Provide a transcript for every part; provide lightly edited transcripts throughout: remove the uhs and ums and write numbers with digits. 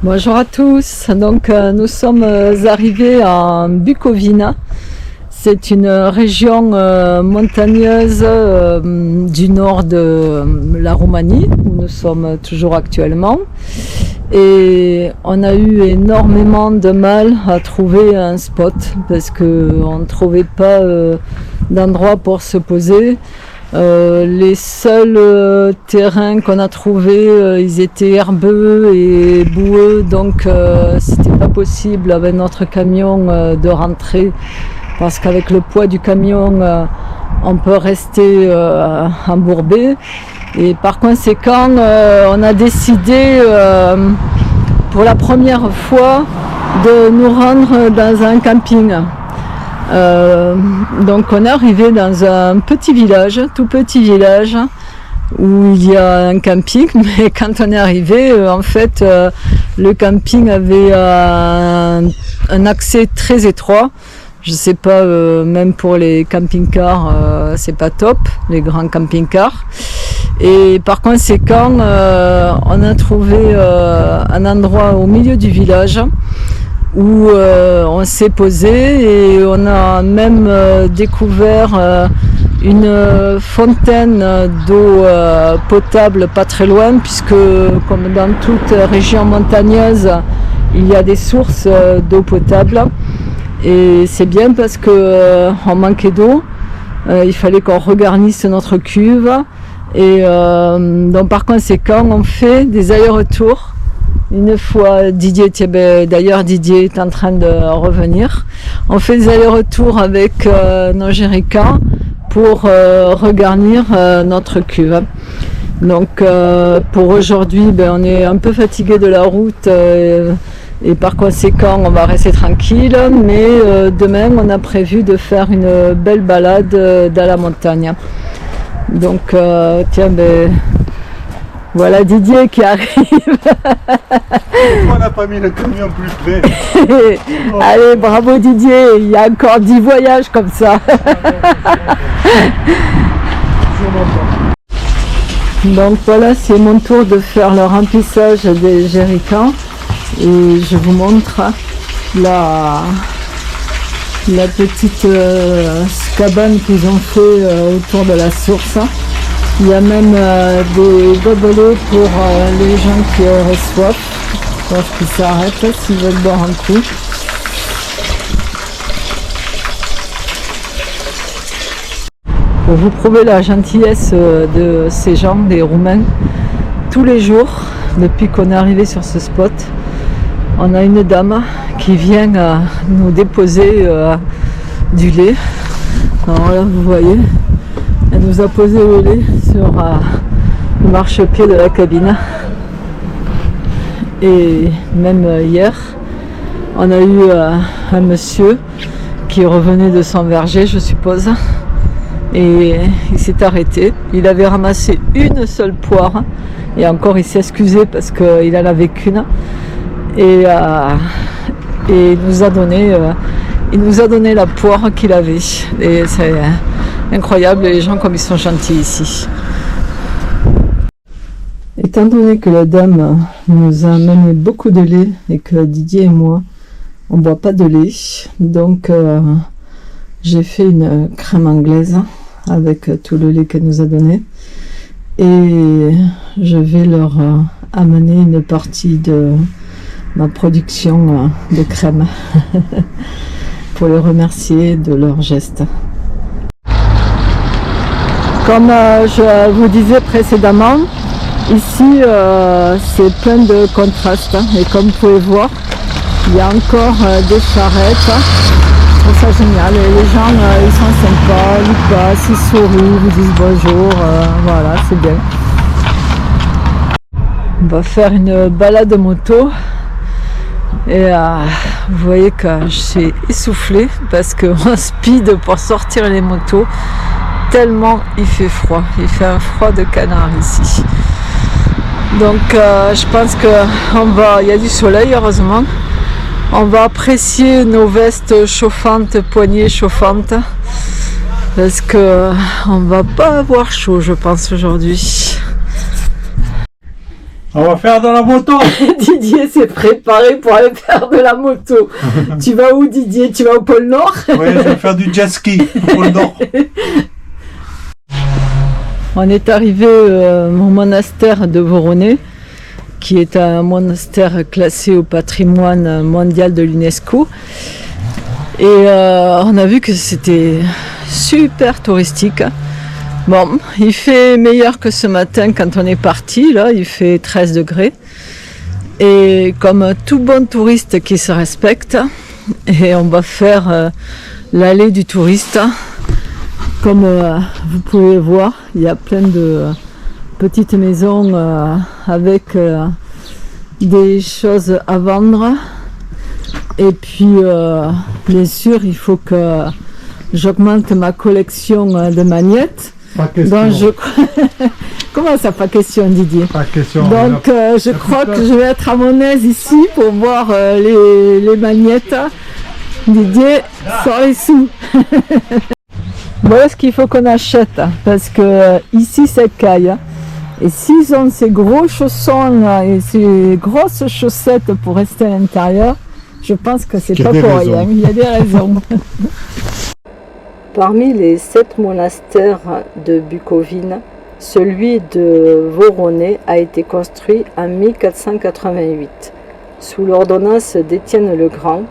Bonjour à tous, donc nous sommes arrivés en Bucovine. C'est une région montagneuse du nord de la Roumanie où nous sommes toujours actuellement. Et on a eu énormément de mal à trouver un spot parce qu'on ne trouvait pas d'endroit pour se poser. Les seuls terrains qu'on a trouvés, ils étaient herbeux et boueux, donc c'était pas possible avec notre camion de rentrer parce qu'avec le poids du camion, on peut rester embourbé. Et par conséquent, on a décidé pour la première fois de nous rendre dans un camping. Donc on est arrivé dans un petit village, tout petit village, où il y a un camping, mais quand on est arrivé, en fait, le camping avait un accès très étroit. Je sais pas, même pour les camping-cars, c'est pas top, les grands camping-cars. Et par conséquent, on a trouvé un endroit au milieu du village où on s'est posé et on a même découvert une fontaine d'eau potable pas très loin, puisque comme dans toute région montagneuse, il y a des sources d'eau potable. Et c'est bien parce que on manquait d'eau, il fallait qu'on regarnisse notre cuve. Et donc par conséquent, on fait des allers-retours. Une fois d'ailleurs Didier est en train de revenir. On fait des allers-retours avec nos jerrycans pour regarnir notre cuve. Donc pour aujourd'hui, on est un peu fatigué de la route et par conséquent on va rester tranquille. Mais demain on a prévu de faire une belle balade dans la montagne. Donc voilà Didier qui arrive. Pourquoi on n'a pas mis le camion plus près? Allez, bravo Didier, il y a encore 10 voyages comme ça. Donc voilà, c'est mon tour de faire le remplissage des jerrycans. Et je vous montre la petite cabane qu'ils ont fait autour de la source. Il y a même des gobelets pour les gens qui auraient soif, lorsqu'ils s'arrêtent, s'ils veulent boire un coup. Pour vous prouver la gentillesse de ces gens, des Roumains, tous les jours, depuis qu'on est arrivé sur ce spot, on a une dame qui vient nous déposer du lait. Alors là, vous voyez, elle nous a posé le lait sur le marchepied de la cabine. Et même hier, on a eu un monsieur qui revenait de son verger, je suppose, et il s'est arrêté. Il avait ramassé une seule poire, et encore il s'est excusé parce qu'il en avait qu'une. Et il nous a donné la poire qu'il avait. Et c'est incroyable les gens comme ils sont gentils ici. Étant donné que la dame nous a amené beaucoup de lait et que Didier et moi on ne boit pas de lait, donc j'ai fait une crème anglaise avec tout le lait qu'elle nous a donné et je vais leur amener une partie de ma production de crème pour les remercier de leur geste. Comme je vous disais précédemment, ici c'est plein de contrastes et comme vous pouvez voir, il y a encore des charrettes. Je trouve ça génial et les gens ils sont sympas, ils passent, ils sourient, ils vous disent bonjour, voilà, c'est bien. On va faire une balade moto. Et vous voyez que je suis essoufflée parce qu'on speed pour sortir les motos tellement il fait froid. Il fait un froid de canard ici. Donc je pense il y a du soleil heureusement. On va apprécier nos vestes chauffantes, poignées chauffantes parce qu'on va pas avoir chaud je pense aujourd'hui. On va faire de la moto. Didier s'est préparé pour aller faire de la moto. Tu vas où, Didier? Tu vas au pôle Nord? Oui, je vais faire du jet ski au pôle Nord. On est arrivé au monastère de Voroné, qui est un monastère classé au patrimoine mondial de l'UNESCO. Et on a vu que c'était super touristique. Bon, il fait meilleur que ce matin quand on est parti, là, il fait 13 degrés. Et comme tout bon touriste qui se respecte, et on va faire l'allée du touriste. Comme vous pouvez voir, il y a plein de petites maisons avec des choses à vendre. Et puis, bien sûr, il faut que j'augmente ma collection de magnettes. Pas question. Donc, comment ça, pas question, Didier? Pas question. Donc, je crois que je vais être à mon aise ici pour voir les magnettes. Didier, sors les sous. Voilà ce qu'il faut qu'on achète, parce que ici c'est caille. Et s'ils ont ces gros chaussons et ces grosses chaussettes pour rester à l'intérieur, je pense que c'est pas pour rien. Il y a des raisons. Parmi les 7 monastères de Bukovine, celui de Voroné a été construit en 1488, sous l'ordonnance d'Étienne le Grand,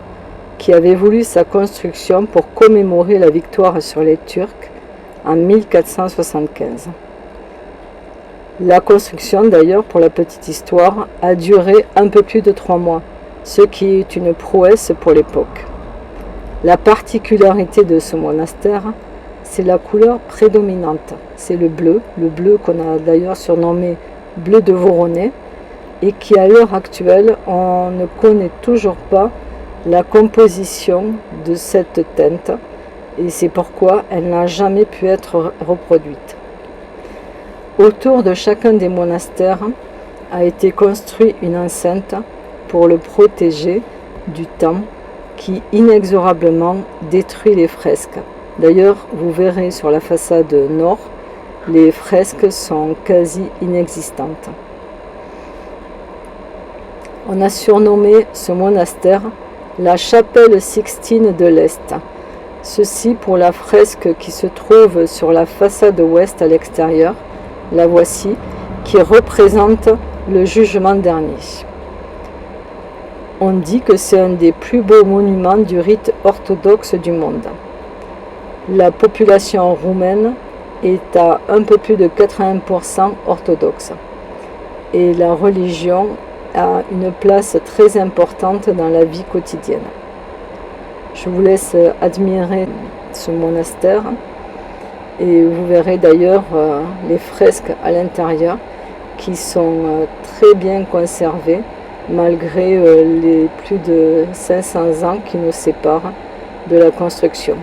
qui avait voulu sa construction pour commémorer la victoire sur les Turcs en 1475. La construction, d'ailleurs, pour la petite histoire, a duré un peu plus de 3 mois, ce qui est une prouesse pour l'époque. La particularité de ce monastère, c'est la couleur prédominante, c'est le bleu qu'on a d'ailleurs surnommé bleu de Voroné, et qui à l'heure actuelle, on ne connaît toujours pas la composition de cette teinte, et c'est pourquoi elle n'a jamais pu être reproduite. Autour de chacun des monastères a été construite une enceinte pour le protéger du temps qui inexorablement détruit les fresques. D'ailleurs, vous verrez sur la façade nord, les fresques sont quasi inexistantes. On a surnommé ce monastère la chapelle Sixtine de l'Est. Ceci pour la fresque qui se trouve sur la façade ouest à l'extérieur, la voici, qui représente le jugement dernier. On dit que c'est un des plus beaux monuments du rite orthodoxe du monde. La population roumaine est à un peu plus de 80% orthodoxe. Et la religion a une place très importante dans la vie quotidienne. Je vous laisse admirer ce monastère et vous verrez d'ailleurs les fresques à l'intérieur qui sont très bien conservées malgré les plus de 500 ans qui nous séparent de la construction.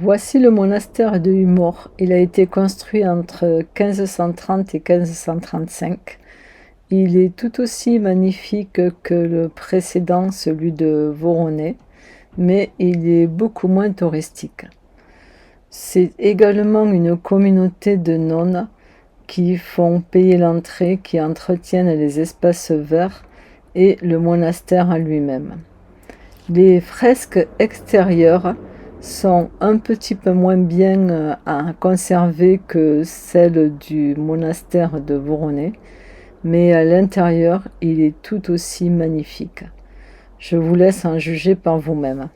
Voici le monastère de Humor. Il a été construit entre 1530 et 1535. Il est tout aussi magnifique que le précédent, celui de Voronezh, mais il est beaucoup moins touristique. C'est également une communauté de nonnes qui font payer l'entrée, qui entretiennent les espaces verts et le monastère en lui-même. Les fresques extérieures sont un petit peu moins bien conservées que celles du monastère de Voronezh, mais à l'intérieur, il est tout aussi magnifique. Je vous laisse en juger par vous-même.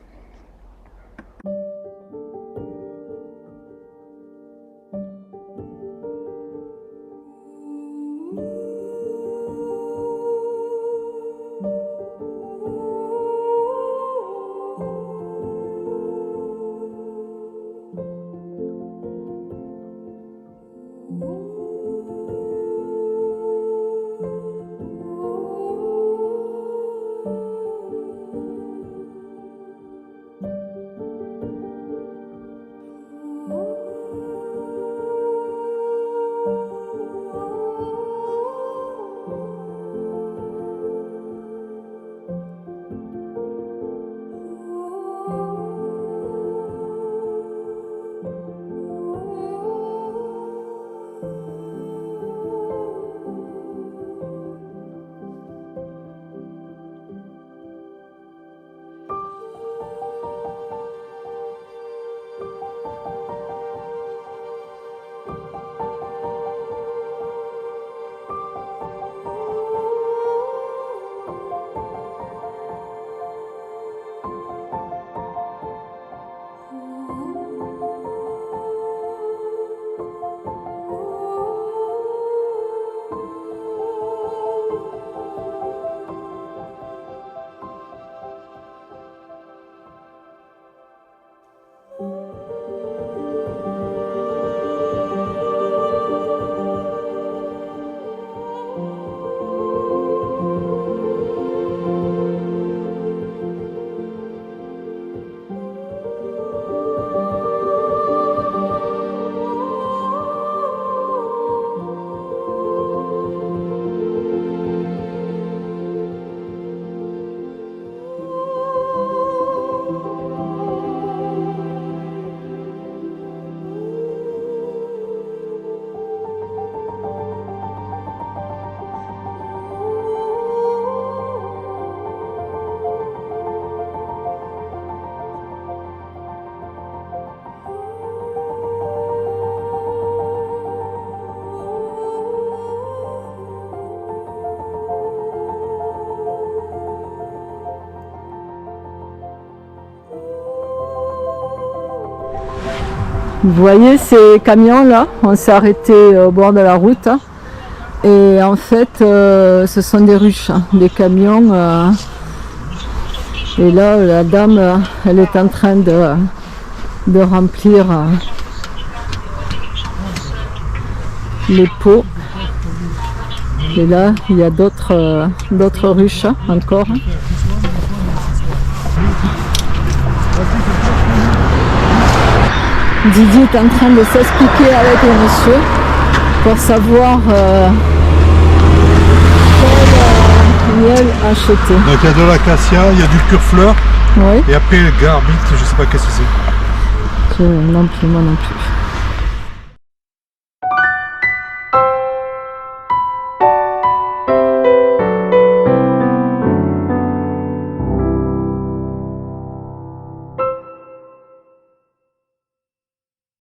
Vous voyez ces camions là, on s'est arrêté au bord de la route et en fait ce sont des ruches, des camions et là la dame elle est en train de remplir les pots et là il y a d'autres ruches encore. Didier est en train de s'expliquer avec le monsieur pour savoir quel miel acheter. Donc il y a de l'acacia, il y a du pur fleur, Oui. et après le garbite, je sais pas qu'est-ce que c'est. Non plus, moi non plus.